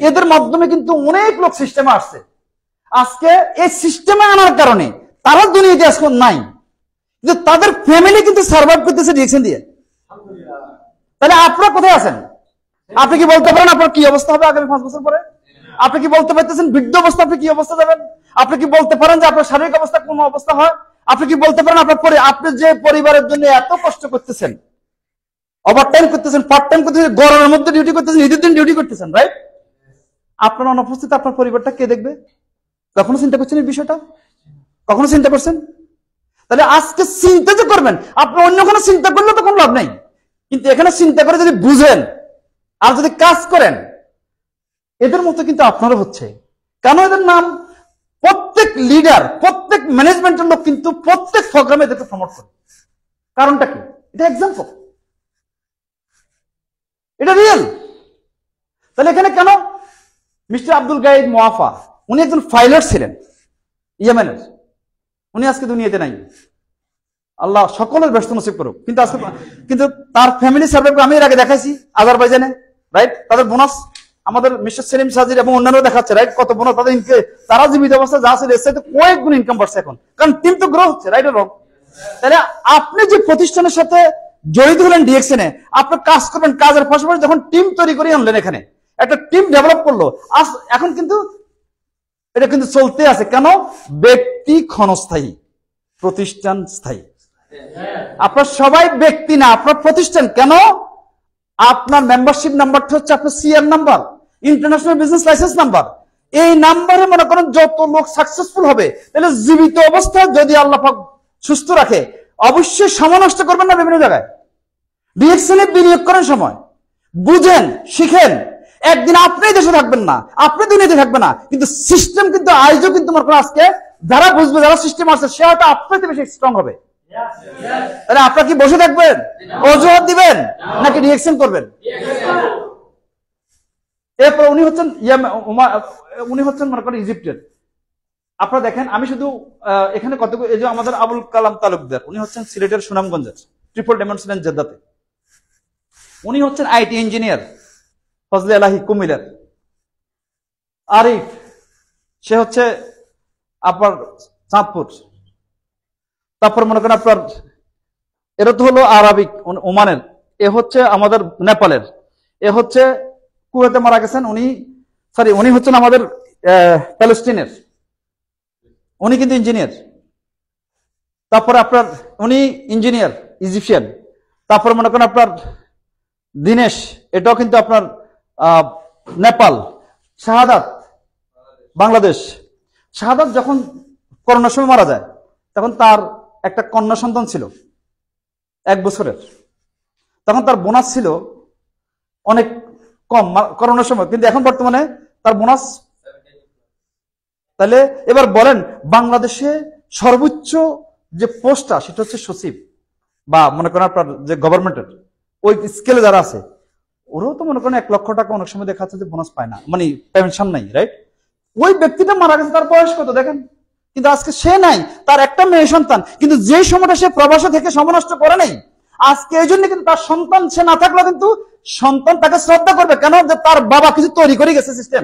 এদের মাধ্যমে কিন্তু অনেক লোক সিস্টেমে আসছে। আজকে এই সিস্টেমে আনার কারণে তারা দুনিয়াতে আজকে নাই, কিন্তু তাদের ফ্যামিলি কিন্তু সার্ভাইভ করতেছে ডিএকশন দিয়ে। তাহলে আপনারা কোথায় আছেন? আপনি কি বলতে পারেন আপনার কি অবস্থা হবে আগামী 5 বছর পরে? আপনি কি বলতে পারতেছেন বৃদ্ধ অবস্থা আপনি কি অবস্থা যাবেন? আপনি কি বলতে পারেন যে আপনার শারীরিক অবস্থা কোন অবস্থা হয়? আপনি কি বলতে পারেন আপনি যে পরিবারের জন্য এত কষ্ট করতেছেন, ওভারটাইম করতেছেন, পার্ট টাইম করতেছেন, গরমের মধ্যে ডিউটি করতেছেন, ঈদের দিন ডিউটি করতেছেন, রাইট? আপনার অনুপস্থিত আপনার পরিবারটা কে দেখবে? কখনো চিন্তা করছেন এই বিষয়টা? কখনো চিন্তা করছেন? তাহলে আজকে চিন্তা যে করবেন, আপনি অন্য কোনো চিন্তা করলে তো কোনো লাভ নাই, কিন্তু এখানে চিন্তা করে যদি বুঝেন আর যদি কাজ করেন, এদের মতো কিন্তু আপনারও হচ্ছে। কেন এদের নাম প্রত্যেক লিডার, প্রত্যেক ম্যানেজমেন্টের লোক কিন্তু প্রত্যেক প্রোগ্রামে এদেরকে প্রমোট করে। কারণটা কি? এটা এক্সাম্পল, এটা রিয়েল। তাহলে এখানে কেন মিস্টার আব্দুল গাইদ মোয়াফা, উনি একজন ফাইলার ছিলেন ইয়েমেনের, উনি আজকে দুনিয়াতে নাই। আল্লাহ সকলের ব্যস্ত নসিব করুক। কিন্তু আজকে কিন্তু তার ফ্যামিলি সার্ভাইভ আমি এর আগে দেখাইছি আজারবাইজানে, রাইট? তাদের বোনাস আমাদের মিস্টার সেলিম সাজির এবং অন্যান্য দেখাচ্ছে, রাইট? কত বোনাস তাদের, তারা জীবিত অবস্থা যা ছিল এর সাথে কয়েক গুণ ইনকাম বাড়ছে এখন, কারণ টিম তো গ্রো হচ্ছে, রাইট? রং। তাহলে আপনি যে প্রতিষ্ঠানের সাথে জড়িত হলেন ডিএকশনে, আপনি কাজ করবেন, কাজের পাশাপাশি যখন টিম তৈরি করে আনলেন, এখানে একটা টিম ডেভেলপ করলো, এখন কিন্তু এটা কিন্তু চলতে আছে। কেন? ব্যক্তি ক্ষণস্থায়ী, প্রতিষ্ঠান স্থায়ী। আপনার সবাই ব্যক্তি না, আপনার প্রতিষ্ঠান। কেন? আপনার মেম্বারশিপ নাম্বারটা হচ্ছে আপনার CM number, international business licence number. এই নাম্বারে মনে করেন যত লোক সাকসেসফুল হবে, তাহলে জীবিত অবস্থায় যদি আল্লাহ পাক সুস্থ রাখে, অবশ্যই সময় নষ্ট করবেন না বিভিন্ন জায়গায়। ডিএকশনে বিনিয়োগ করেন সময়, বুঝেন, শিখেন। একদিন আপনি দেশে থাকবেন না, আপনি দুনিয়াতে থাকবে না, কিন্তু সিস্টেম কিন্তু আজও কিন্তু মনে করেন আজকে যারা বুঝবে, যারা সিস্টেম আছে, সে হয়তো আপনার বেশি স্ট্রং হবে। তাহলে আপনারা কি বসে থাকবেন, অজুহাত দিবেন, নাকি রিঅ্যাকশন করবেন? এরপর উনি হচ্ছেন মনে করেন ইজিপ্টের। আপনারা দেখেন, আমি শুধু এখানে কতগুলো, এই যে আমাদের আবুল কালাম তালুকদার, উনি হচ্ছেন সিলেটের সুনামগঞ্জের, ট্রিপল ডায়মন্ড জেদ্দাতে। উনি হচ্ছেন আইটি ইঞ্জিনিয়ার, ফজলে এলাহি কুমিল্লার। আরিফ, সে হচ্ছে আপনার চাঁদপুর। তারপর মনে করেন আপনার এরা তো হলো আরবিক ওমানের, এ হচ্ছে আমাদের নেপালের, এ হচ্ছে কুয়েতে মারা গেছেন উনি হচ্ছেন আমাদের প্যালেস্টিনের, উনি কিন্তু ইঞ্জিনিয়ার। তারপরে আপনার উনি ইঞ্জিনিয়ার ইজিপশিয়ান। তারপর মনে করেন আপনার দিনেশ, এটাও কিন্তু আপনার নেপাল। শাহাদাত বাংলাদেশ। শাহাদাত যখন করোনার সময় মারা যায়, তখন তার একটা কন্যা সন্তান ছিল 1 বছরের, তখন তার বোনাস ছিল অনেক কম করোনার সময়, কিন্তু এখন বর্তমানে তার বোনাস। তাহলে এবার বলেন, বাংলাদেশে সর্বোচ্চ যে পোস্টটা সেটা হচ্ছে সচিব, বা মনে করেন আপনার যে গভর্নমেন্টের ওই স্কেলে যারা আছে, ওরাও তো মনে করেন 1 লক্ষ টাকা অনেক সময় দেখা যাচ্ছে যে বোনাস পায় না, মানে পেনশন নাই, রাইট? ওই ব্যক্তিটা মারা গেছে, তার বয়স কত দেখেন, কিন্তু আজকে সে নাই, তার একটা মেয়ে সন্তান, কিন্তু যে সময়টা সে প্রবাসে থেকে সময় নষ্ট করে নাই, আজকে এই জন্য কিন্তু তার সন্তান সে না থাকলে কিন্তু সন্তান তাকে শ্রদ্ধা করবে। কেন? যে তার বাবা কিছু তৈরি করে গেছে, সিস্টেম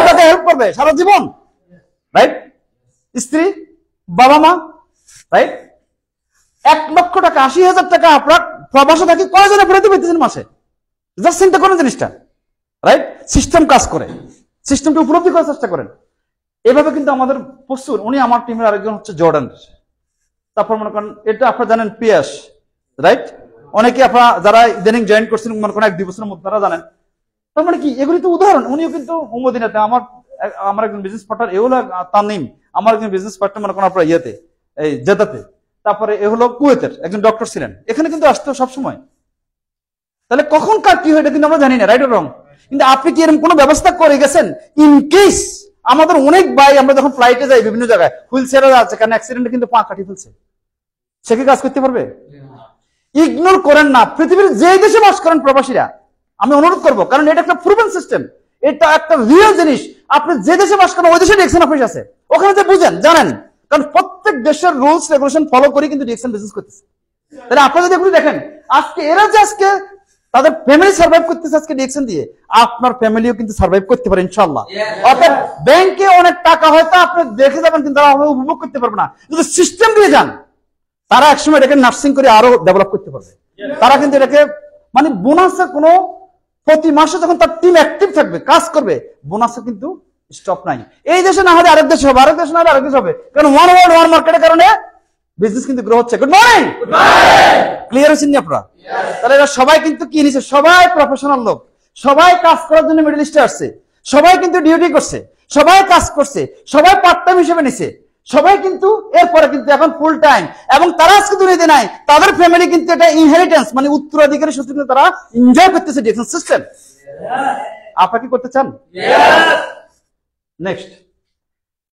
তাকে হেল্প করবে সারা জীবন, রাইট? স্ত্রী, বাবা মা, রাইট? 1 লক্ষ টাকা, 80,000 টাকা আপনার প্রবাসে থাকি কয়জনে ফেরত পেতেছেন মাসে? জাস্ট চিন্তা করেন জিনিসটা, রাইট? সিস্টেম কাজ করে, সিস্টেমটা উপলব্ধি করার চেষ্টা করেন। এভাবে কিন্তু আমাদের প্রচুর। উনি আমার টিমের আরেকজন হচ্ছে জর্ডান। তারপর মনে করেন এটা আপনারা জানেন পিয়াস, রাইট? অনেকে আপনারা যারা ইদানিং জয়েন করছেন মনে করেন 1-2 বছরের মধ্যে, তারা জানেন। তার মানে কি, এগুলি তো উদাহরণ। উনিও কিন্তু মদিনাতে, আমার একজন বিজনেস পার্টনার, এ হলো তানিম, আমার একজন বিজনেস পার্টনার মনে করেন আপনার ইয়েতে, এই জেদ্দাতে। তারপরে এ হলো কুয়েতের একজন ডক্টর ছিলেন, এখানে কিন্তু আসতো সবসময়। তাহলে কখন কার কি হয় এটা কিন্তু আমরা জানি না, রাইট? রং। কিন্তু আপনি কি এরকম কোনো ব্যবস্থা করে গেছেন ইন কেস? আমাদের অনেক ভাই, আমরা যখন ফ্লাইটে যাই বিভিন্ন জায়গায়, হুইল চেয়ারে আছে, কারণ অ্যাক্সিডেন্টে কিন্তু পা কাটি ফেলছে, সে কি কাজ করতে পারবে? ইগনোর করেন না। পৃথিবীর যে দেশে বাস করেন প্রবাসীরা, আমি অনুরোধ করবো, কারণ এটা একটা প্রুভেন সিস্টেম, এটা একটা রিয়েল জিনিস। আপনি যে দেশে বাস করেন ওই দেশে ডিএকশন অফিস আছে, ওখানে যে বুঝেন, জানেন, কারণ প্রত্যেক দেশের রুলস রেগুলেশন ফলো করে কিন্তু ডিএকশন বিজনেস করতেছে। তাহলে আপনারা যদি এগুলো দেখেন, আজকে এরা যে আজকে তাদের ফ্যামিলি সার্ভাইভ করতেছে আজকে ডিএকশন দিয়ে, আপনার ফ্যামিলিও কিন্তু সার্ভাইভ করতে পারে ইনশাআল্লাহ। অর্থাৎ ব্যাংকে অনেক টাকা হয়তো আপনি দেখে যাবেন কিন্তু তারা উপভোগ করতে পারবে না, যদি সিস্টেম দিয়ে যান তারা একসময় এটাকে নার্সিং করে আরো ডেভেলপ করতে পারবে। তারা কিন্তু এটাকে মানে বোনাসের কোনো প্রতি মাসে যখন তার টিম অ্যাক্টিভ থাকবে কাজ করবে, বোনাসের কিন্তু স্টপ নাই। এই দেশে না হলে আরেক দেশে হবে, আরেক দেশে না হলে আরেক দেশে হবে, কারণ ওয়ান ওয়ার্ল্ড ওয়ান মার্কেটের কারণে বিজনেস কিন্তু গ্রো হচ্ছে। গুড মর্নিং, ক্লিয়ার হয়েছেন আপনারা? তাহলে এরা সবাই কিন্তু কি নিছে, সবাই প্রফেশনাল লোক, সবাই কাজ করার জন্য মিডল ইস্টে আসছে, সবাই কিন্তু ডিউটি করছে, সবাই কাজ করছে, সবাই পার্ট টাইম হিসেবে নিছে, সবাই কিন্তু এরপরে কিন্তু এখন ফুল টাইম, এবং তারা আজকে দুনিয়াতে নাই, তাদের ফ্যামিলি কিন্তু এটা ইনহেরিটেন্স মানে উত্তরাধিকারী সূত্রে কিন্তু তারা এনজয় করতেছে ডিএকশন সিস্টেম। আপনারা কি করতে চান? নেক্সট